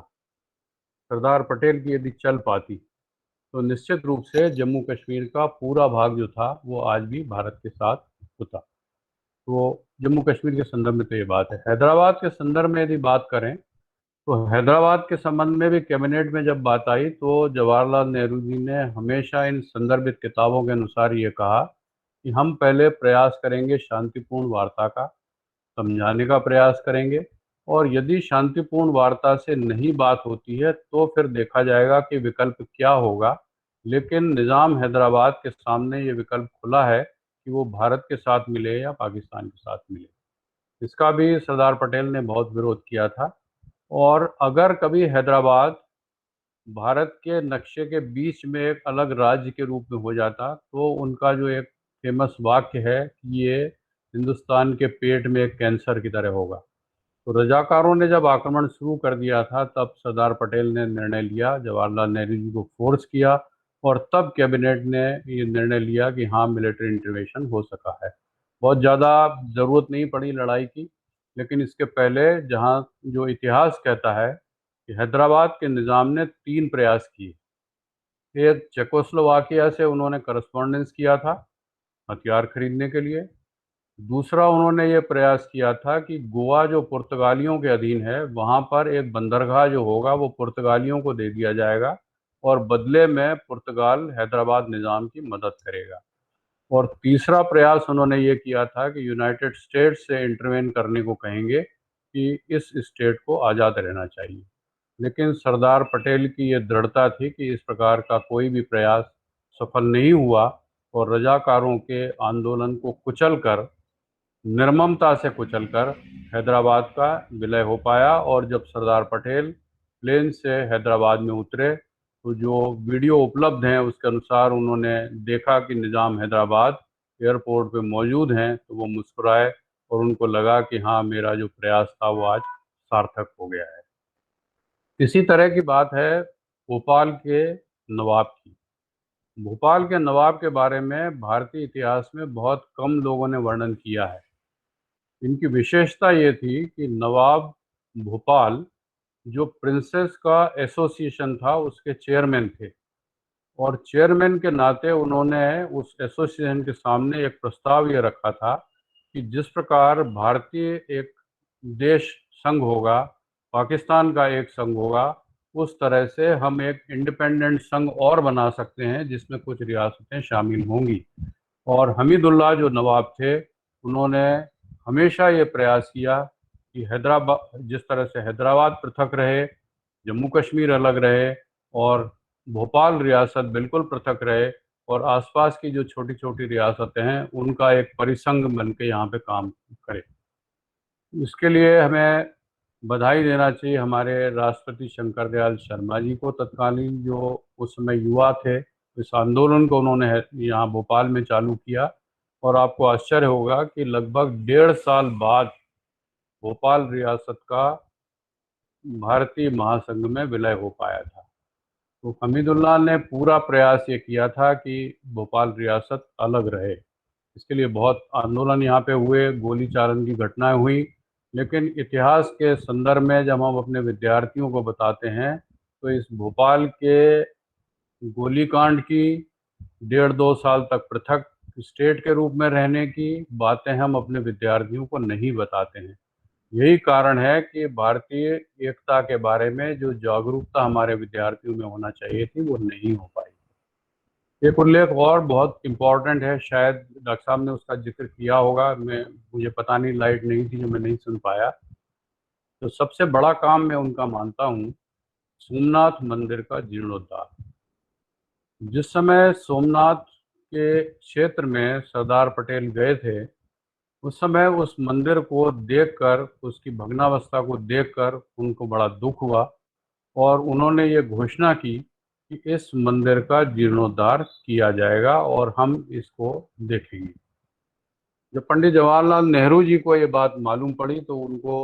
सरदार पटेल की यदि चल पाती, तो निश्चित रूप से जम्मू कश्मीर का पूरा भाग जो था वो आज भी भारत के साथ होता। तो जम्मू कश्मीर के संदर्भ में तो ये बात है। हैदराबाद के संदर्भ में यदि बात करें तो हैदराबाद के संबंध में भी कैबिनेट में जब बात आई तो जवाहरलाल नेहरू जी ने हमेशा इन संदर्भित किताबों के अनुसार ये कहा कि हम पहले प्रयास करेंगे शांतिपूर्ण वार्ता का, समझाने का प्रयास करेंगे, और यदि शांतिपूर्ण वार्ता से नहीं बात होती है तो फिर देखा जाएगा कि विकल्प क्या होगा। लेकिन निज़ाम हैदराबाद के सामने ये विकल्प खुला है कि वो भारत के साथ मिले या पाकिस्तान के साथ मिले। इसका भी सरदार पटेल ने बहुत विरोध किया था। और अगर कभी हैदराबाद भारत के नक्शे के बीच में एक अलग राज्य के रूप में हो जाता तो उनका जो एक फेमस वाक्य है कि ये हिंदुस्तान के पेट में एक कैंसर की तरह होगा। तो रजाकारों ने जब आक्रमण शुरू कर दिया था तब सरदार पटेल ने निर्णय लिया, जवाहरलाल नेहरू जी को फोर्स किया और तब कैबिनेट ने ये निर्णय लिया कि हाँ, मिलिट्री इंटरवेंशन हो सका है। बहुत ज़्यादा ज़रूरत नहीं पड़ी लड़ाई की, लेकिन इसके पहले जहाँ जो इतिहास कहता है कि हैदराबाद के निज़ाम ने 3 प्रयास किए। एक चेकोस्लोवाकिया से उन्होंने करस्पॉन्डेंस किया था हथियार खरीदने के लिए। दूसरा उन्होंने ये प्रयास किया था कि गोवा जो पुर्तगालियों के अधीन है वहाँ पर एक बंदरगाह जो होगा वो पुर्तगालियों को दे दिया जाएगा और बदले में पुर्तगाल हैदराबाद निज़ाम की मदद करेगा। और तीसरा प्रयास उन्होंने ये किया था कि यूनाइटेड स्टेट्स से इंटरवेन करने को कहेंगे कि इस स्टेट को आज़ाद रहना चाहिए। लेकिन सरदार पटेल की ये दृढ़ता थी कि इस प्रकार का कोई भी प्रयास सफल नहीं हुआ और रजाकारों के आंदोलन को कुचलकर, निर्ममता से कुचलकर हैदराबाद का विलय हो पाया। और जब सरदार पटेल प्लेन से हैदराबाद में उतरे तो जो वीडियो उपलब्ध हैं उसके अनुसार उन्होंने देखा कि निज़ाम हैदराबाद एयरपोर्ट पे मौजूद हैं तो वो मुस्कुराए और उनको लगा कि हाँ, मेरा जो प्रयास था वो आज सार्थक हो गया है। इसी तरह की बात है भोपाल के नवाब की। भोपाल के नवाब के बारे में भारतीय इतिहास में बहुत कम लोगों ने वर्णन किया है। इनकी विशेषता ये थी कि नवाब भोपाल जो प्रिंसेस का एसोसिएशन था उसके चेयरमैन थे और चेयरमैन के नाते उन्होंने उस एसोसिएशन के सामने एक प्रस्ताव ये रखा था कि जिस प्रकार भारतीय एक देश संघ होगा, पाकिस्तान का एक संघ होगा, उस तरह से हम एक इंडिपेंडेंट संघ और बना सकते हैं जिसमें कुछ रियासतें शामिल होंगी। और हमीदुल्लाह जो नवाब थे उन्होंने हमेशा ये प्रयास किया कि हैदराबाद, जिस तरह से हैदराबाद पृथक रहे, जम्मू कश्मीर अलग रहे और भोपाल रियासत बिल्कुल पृथक रहे और आसपास की जो छोटी छोटी रियासतें हैं उनका एक परिसंघ बन के यहाँ पे काम करे। इसके लिए हमें बधाई देना चाहिए हमारे राष्ट्रपति शंकर दयाल शर्मा जी को, तत्कालीन जो उस समय युवा थे। इस आंदोलन को उन्होंने यहाँ भोपाल में चालू किया और आपको आश्चर्य होगा कि लगभग 1.5 साल बाद भोपाल रियासत का भारतीय महासंघ में विलय हो पाया था। तो हमीदुल्लाह ने पूरा प्रयास ये किया था कि भोपाल रियासत अलग रहे। इसके लिए बहुत आंदोलन यहाँ पे हुए, गोली चालन की घटनाएं हुई। लेकिन इतिहास के संदर्भ में जब हम अपने विद्यार्थियों को बताते हैं तो इस भोपाल के गोलीकांड की, 1.5-2 साल तक पृथक स्टेट के रूप में रहने की बातें हम अपने विद्यार्थियों को नहीं बताते हैं। यही कारण है कि भारतीय एकता के बारे में जो जागरूकता हमारे विद्यार्थियों में होना चाहिए थी वो नहीं हो पाई। एक उल्लेख और बहुत इम्पोर्टेंट है, शायद डॉक्टर साहब ने उसका जिक्र किया होगा, मुझे पता नहीं, लाइट नहीं थी जो मैं नहीं सुन पाया। तो सबसे बड़ा काम मैं उनका मानता हूँ सोमनाथ मंदिर का जीर्णोद्धार। जिस समय सोमनाथ के क्षेत्र में सरदार पटेल गए थे उस समय उस मंदिर को देखकर, उसकी भग्नावस्था को देखकर उनको बड़ा दुख हुआ और उन्होंने ये घोषणा की कि इस मंदिर का जीर्णोद्धार किया जाएगा और हम इसको देखेंगे। जब पंडित जवाहरलाल नेहरू जी को ये बात मालूम पड़ी तो उनको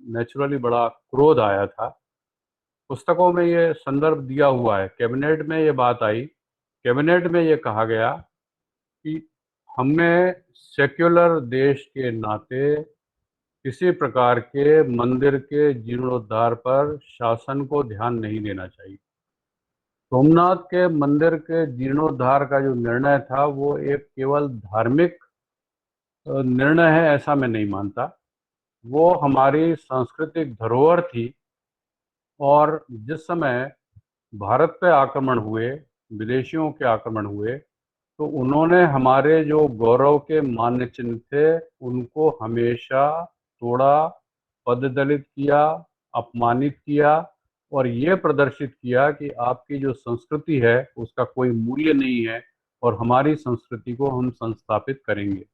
नेचुरली बड़ा क्रोध आया था। पुस्तकों में ये संदर्भ दिया हुआ है, कैबिनेट में ये बात आई। कैबिनेट में ये कहा गया कि हमें सेक्युलर देश के नाते किसी प्रकार के मंदिर के जीर्णोद्धार पर शासन को ध्यान नहीं देना चाहिए। सोमनाथ के मंदिर के जीर्णोद्धार का जो निर्णय था वो एक केवल धार्मिक निर्णय है ऐसा मैं नहीं मानता। वो हमारी सांस्कृतिक धरोहर थी और जिस समय भारत पे आक्रमण हुए, विदेशियों के आक्रमण हुए, तो उन्होंने हमारे जो गौरव के मान्य चिन्ह थे उनको हमेशा तोड़ा पददलित किया, अपमानित किया और ये प्रदर्शित किया कि आपकी जो संस्कृति है उसका कोई मूल्य नहीं है और हमारी संस्कृति को हम संस्थापित करेंगे।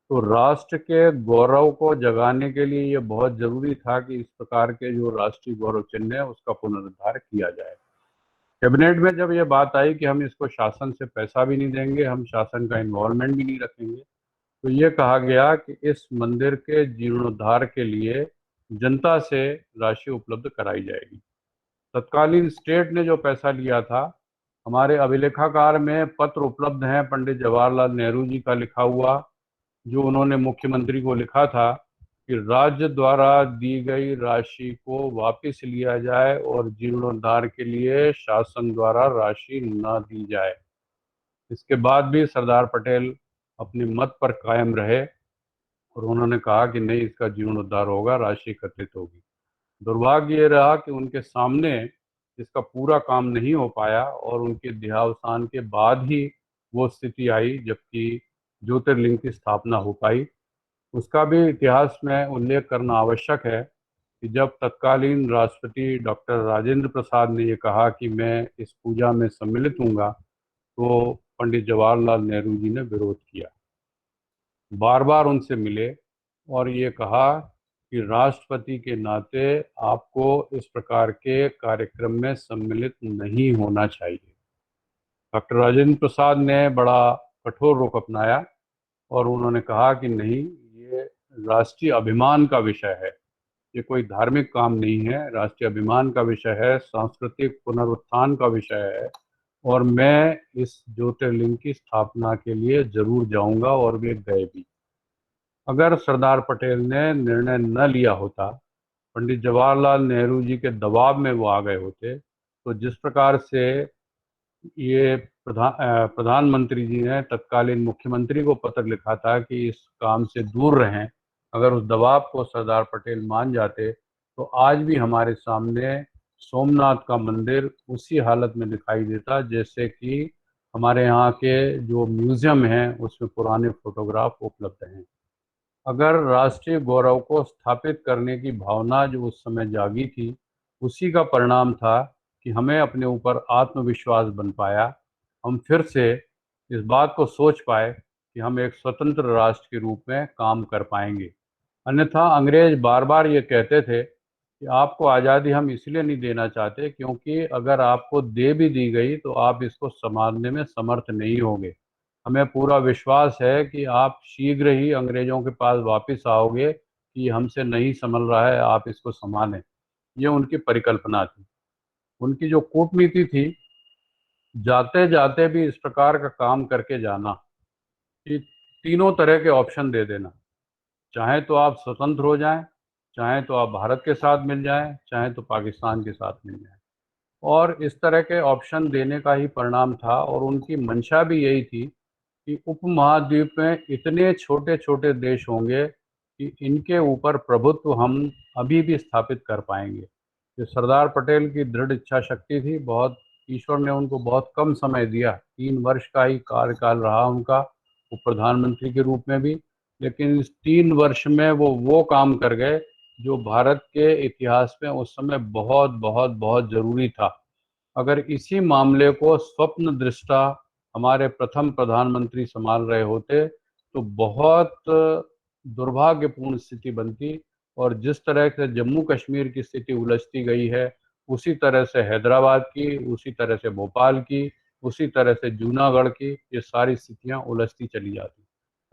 तो राष्ट्र के गौरव को जगाने के लिए ये बहुत जरूरी था कि इस प्रकार के जो राष्ट्रीय गौरव चिन्ह है उसका पुनरुद्धार किया जाए। कैबिनेट में जब ये बात आई कि हम इसको शासन से पैसा भी नहीं देंगे, हम शासन का इन्वॉल्वमेंट भी नहीं रखेंगे, तो ये कहा गया कि इस मंदिर के जीर्णोद्धार के लिए जनता से राशि उपलब्ध कराई जाएगी। तत्कालीन स्टेट ने जो पैसा लिया था, हमारे अभिलेखागार में पत्र उपलब्ध हैं पंडित जवाहरलाल नेहरू जी का लिखा हुआ, जो उन्होंने मुख्यमंत्री को लिखा था कि राज्य द्वारा दी गई राशि को वापस लिया जाए और जीर्णोद्धार के लिए शासन द्वारा राशि न दी जाए। इसके बाद भी सरदार पटेल अपने मत पर कायम रहे और उन्होंने कहा कि नहीं, इसका जीर्णोद्धार होगा, राशि एकत्रित होगी। दुर्भाग्य ये रहा कि उनके सामने इसका पूरा काम नहीं हो पाया और उनके देहावसान के बाद ही वो स्थिति आई जबकि ज्योतिर्लिंग की स्थापना हो पाई। उसका भी इतिहास में उल्लेख करना आवश्यक है कि जब तत्कालीन राष्ट्रपति डॉक्टर राजेंद्र प्रसाद ने ये कहा कि मैं इस पूजा में सम्मिलित हूँगा, तो पंडित जवाहरलाल नेहरू जी ने विरोध किया। बार बार उनसे मिले और ये कहा कि राष्ट्रपति के नाते आपको इस प्रकार के कार्यक्रम में सम्मिलित नहीं होना चाहिए। डॉक्टर राजेंद्र प्रसाद ने बड़ा कठोर रुख अपनाया और उन्होंने कहा कि नहीं, ये राष्ट्रीय अभिमान का विषय है, ये कोई धार्मिक काम नहीं है, राष्ट्रीय अभिमान का विषय है, सांस्कृतिक पुनरुत्थान का विषय है और मैं इस ज्योतिर्लिंग की स्थापना के लिए जरूर जाऊंगा। और वे गए भी। अगर सरदार पटेल ने निर्णय न लिया होता, पंडित जवाहरलाल नेहरू जी के दबाव में वो आ गए होते, तो जिस प्रकार से ये प्रधानमंत्री जी ने तत्कालीन मुख्यमंत्री को पत्र लिखा था कि इस काम से दूर रहें, अगर उस दबाव को सरदार पटेल मान जाते तो आज भी हमारे सामने सोमनाथ का मंदिर उसी हालत में दिखाई देता जैसे कि हमारे यहाँ के जो म्यूजियम हैं उसमें पुराने फोटोग्राफ उपलब्ध हैं। अगर राष्ट्रीय गौरव को स्थापित करने की भावना जो उस समय जागी थी, उसी का परिणाम था कि हमें अपने ऊपर आत्मविश्वास बन पाया। हम फिर से इस बात को सोच पाए कि हम एक स्वतंत्र राष्ट्र के रूप में काम कर पाएंगे। अन्यथा अंग्रेज बार बार ये कहते थे कि आपको आज़ादी हम इसलिए नहीं देना चाहते क्योंकि अगर आपको दे भी दी गई तो आप इसको संभालने में समर्थ नहीं होंगे। हमें पूरा विश्वास है कि आप शीघ्र ही अंग्रेजों के पास वापस आओगे कि हमसे नहीं संभल रहा है, आप इसको संभालें। ये उनकी परिकल्पना थी। उनकी जो कूटनीति थी, जाते जाते भी इस प्रकार का काम करके जाना कि तीनों तरह के ऑप्शन दे देना, चाहे तो आप स्वतंत्र हो जाएं, चाहे तो आप भारत के साथ मिल जाएं, चाहे तो पाकिस्तान के साथ मिल जाएं। और इस तरह के ऑप्शन देने का ही परिणाम था और उनकी मंशा भी यही थी कि उपमहाद्वीप में इतने छोटे छोटे देश होंगे कि इनके ऊपर प्रभुत्व हम अभी भी स्थापित कर पाएंगे। ये सरदार पटेल की दृढ़ इच्छा शक्ति थी। बहुत ईश्वर ने उनको बहुत कम समय दिया, 3 वर्ष का ही कार्यकाल रहा उनका उप प्रधानमंत्री के रूप में भी, लेकिन इस 3 वर्ष में वो काम कर गए जो भारत के इतिहास में उस समय बहुत बहुत बहुत जरूरी था। अगर इसी मामले को स्वप्न दृष्टा हमारे प्रथम प्रधानमंत्री संभाल रहे होते तो बहुत दुर्भाग्यपूर्ण स्थिति बनती। और जिस तरह से जम्मू कश्मीर की स्थिति उलझती गई है, उसी तरह से हैदराबाद की, उसी तरह से भोपाल की, उसी तरह से जूनागढ़ की, ये सारी स्थितियां उलझती चली जाती।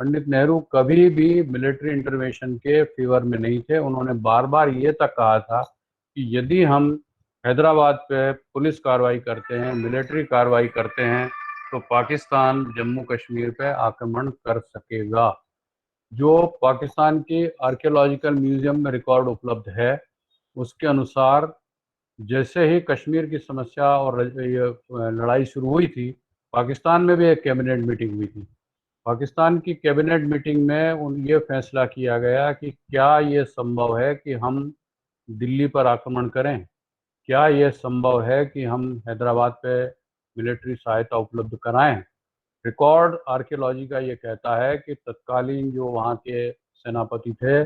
पंडित नेहरू कभी भी मिलिट्री इंटरवेंशन के फेवर में नहीं थे। उन्होंने बार बार ये तक कहा था कि यदि हम हैदराबाद पे पुलिस कार्रवाई करते हैं, मिलिट्री कार्रवाई करते हैं, तो पाकिस्तान जम्मू कश्मीर पे आक्रमण कर सकेगा। जो पाकिस्तान की आर्कियोलॉजिकल म्यूजियम में रिकॉर्ड उपलब्ध है, उसके अनुसार जैसे ही कश्मीर की समस्या और ये लड़ाई शुरू हुई थी, पाकिस्तान में भी एक कैबिनेट मीटिंग हुई थी। पाकिस्तान की कैबिनेट मीटिंग में ये फैसला किया गया कि क्या ये संभव है कि हम दिल्ली पर आक्रमण करें, क्या यह संभव है कि हम हैदराबाद पे मिलिट्री सहायता उपलब्ध कराएं। रिकॉर्ड आर्कियोलॉजी का ये कहता है कि तत्कालीन जो वहाँ के सेनापति थे,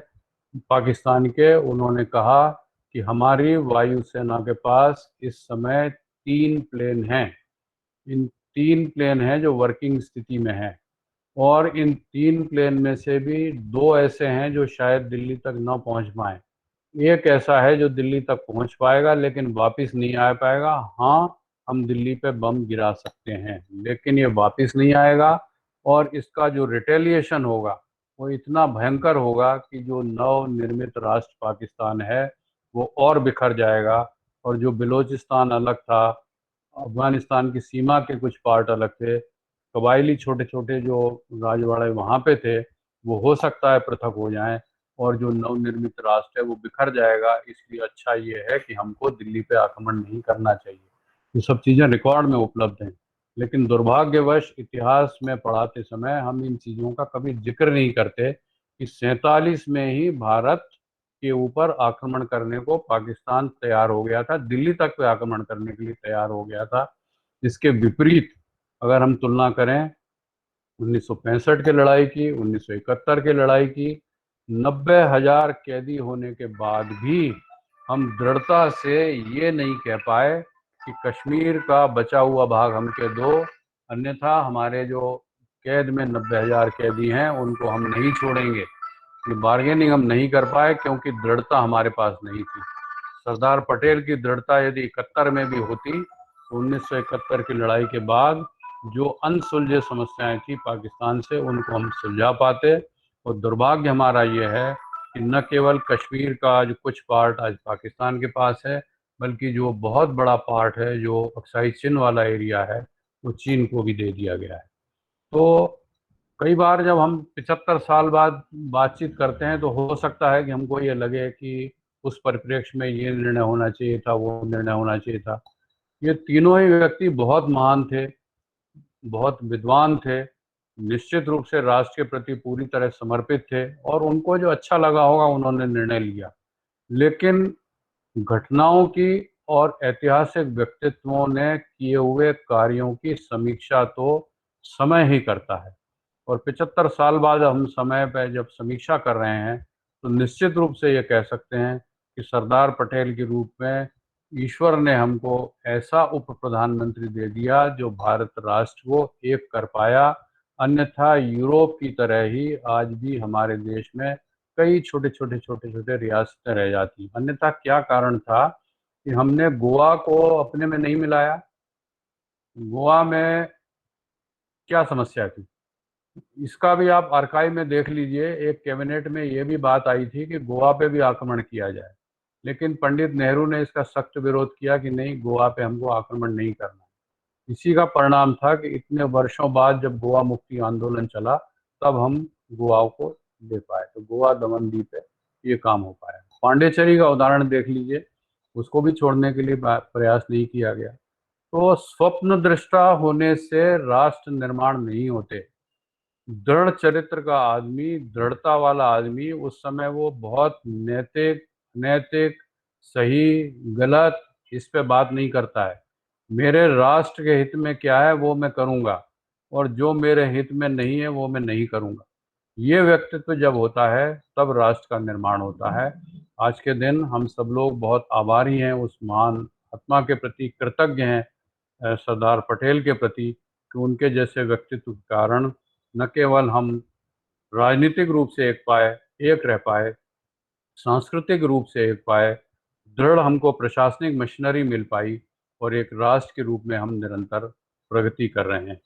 पाकिस्तान के, उन्होंने कहा कि हमारी वायुसेना के पास इस समय 3 प्लेन हैं। इन 3 प्लेन हैं जो वर्किंग स्थिति में हैं, और इन 3 प्लेन में से भी 2 ऐसे हैं जो शायद दिल्ली तक न पहुंच पाए। एक ऐसा है जो दिल्ली तक पहुंच पाएगा लेकिन वापस नहीं आ पाएगा। हाँ, हम दिल्ली पे बम गिरा सकते हैं लेकिन ये वापस नहीं आएगा, और इसका जो रिटेलिएशन होगा वो इतना भयंकर होगा कि जो नव निर्मित राष्ट्र पाकिस्तान है वो और बिखर जाएगा। और जो बलूचिस्तान अलग था, अफगानिस्तान की सीमा के कुछ पार्ट अलग थे, कबायली छोटे छोटे जो राजवाड़े वहाँ पे थे, वो हो सकता है पृथक हो जाएं, और जो नवनिर्मित राष्ट्र है वो बिखर जाएगा। इसलिए अच्छा ये है कि हमको दिल्ली पे आक्रमण नहीं करना चाहिए। ये सब चीज़ें रिकॉर्ड में उपलब्ध हैं, लेकिन दुर्भाग्यवश इतिहास में पढ़ाते समय हम इन चीज़ों का कभी जिक्र नहीं करते कि 47 में ही भारत के ऊपर आक्रमण करने को पाकिस्तान तैयार हो गया था, दिल्ली तक पे आक्रमण करने के लिए तैयार हो गया था। इसके विपरीत अगर हम तुलना करें 1965 की लड़ाई की, 1971 की लड़ाई की, 90,000 कैदी होने के बाद भी हम दृढ़ता से ये नहीं कह पाए कि कश्मीर का बचा हुआ भाग हमके दो, अन्यथा हमारे जो कैद में 90,000 कैदी हैं उनको हम नहीं छोड़ेंगे। ये बार्गेनिंग हम नहीं कर पाए क्योंकि दृढ़ता हमारे पास नहीं थी। सरदार पटेल की दृढ़ता यदि 71 में भी होती तो 1971 की लड़ाई के बाद जो अनसुलझे समस्याएं थी पाकिस्तान से, उनको हम सुलझा पाते। और दुर्भाग्य हमारा ये है कि न केवल कश्मीर का जो कुछ पार्ट आज पाकिस्तान के पास है, बल्कि जो बहुत बड़ा पार्ट है जो अक्साई चिन वाला एरिया है वो चीन को भी दे दिया गया है। तो कई बार जब हम 75 साल बाद बातचीत करते हैं तो हो सकता है कि हमको ये लगे कि उस परिप्रेक्ष्य में ये निर्णय होना चाहिए था, वो निर्णय होना चाहिए था। ये तीनों ही व्यक्ति बहुत महान थे, बहुत विद्वान थे, निश्चित रूप से राष्ट्र के प्रति पूरी तरह समर्पित थे, और उनको जो अच्छा लगा होगा उन्होंने निर्णय लिया। लेकिन घटनाओं की और ऐतिहासिक व्यक्तित्वों ने किए हुए कार्यों की समीक्षा तो समय ही करता है। और 75 साल बाद हम समय पर जब समीक्षा कर रहे हैं तो निश्चित रूप से ये कह सकते हैं कि सरदार पटेल के रूप में ईश्वर ने हमको ऐसा उप प्रधानमंत्री दे दिया जो भारत राष्ट्र को एक कर पाया। अन्यथा यूरोप की तरह ही आज भी हमारे देश में कई छोटे छोटे रियासतें रह जाती। अन्यथा क्या कारण था कि हमने गोवा को अपने में नहीं मिलाया? गोवा में क्या समस्या थी? इसका भी आप आर्काइव में देख लीजिए। एक कैबिनेट में ये भी बात आई थी कि गोवा पे भी आक्रमण किया जाए, लेकिन पंडित नेहरू ने इसका सख्त विरोध किया कि नहीं, गोवा पे हमको आक्रमण नहीं करना। इसी का परिणाम था कि इतने वर्षों बाद जब गोवा मुक्ति आंदोलन चला तब हम गोवा को ले पाए। तो गोवा दमन दीप पे ये काम हो पाया। पांडेचेरी का उदाहरण देख लीजिए, उसको भी छोड़ने के लिए प्रयास नहीं किया गया। तो स्वप्न दृष्टा होने से राष्ट्र निर्माण नहीं होते। दृढ़ चरित्र का आदमी, दृढ़ता वाला आदमी, उस समय वो बहुत नैतिक, नैतिक, सही, गलत, इस पे बात नहीं करता है। मेरे राष्ट्र के हित में क्या है वो मैं करूंगा, और जो मेरे हित में नहीं है वो मैं नहीं करूंगा। ये व्यक्तित्व जब होता है तब राष्ट्र का निर्माण होता है। आज के दिन हम सब लोग बहुत आभारी हैं, उस महान आत्मा के प्रति कृतज्ञ हैं, सरदार पटेल के प्रति, कि उनके जैसे व्यक्तित्व के कारण न केवल हम राजनीतिक रूप से एक रह पाए, सांस्कृतिक रूप से एक पाए, दृढ़ हमको प्रशासनिक मशीनरी मिल पाई, और एक राष्ट्र के रूप में हम निरंतर प्रगति कर रहे हैं।